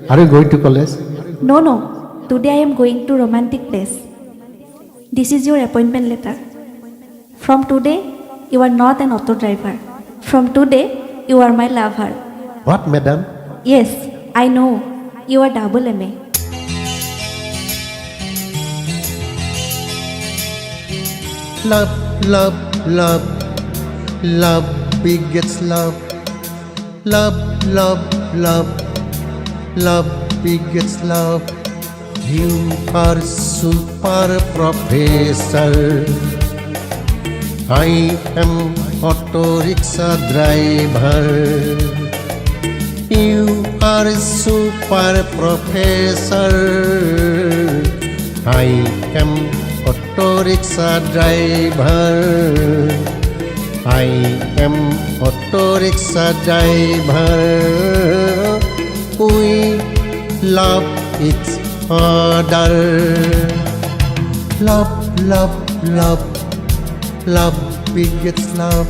Are you going to college? No, no. Today I am going to romantic place. This is your appointment letter. From today, you are not an auto driver. From today, you are my lover. What, madam? Yes, I know. You are double MA. Love, love, love, love begets love. Love, love, love, love begets love. You are super professor. I am auto rickshaw driver. You are super professor. I am auto rickshaw driver. I am auto rickshaw driver. We love each other. Love, love, love, love begets love.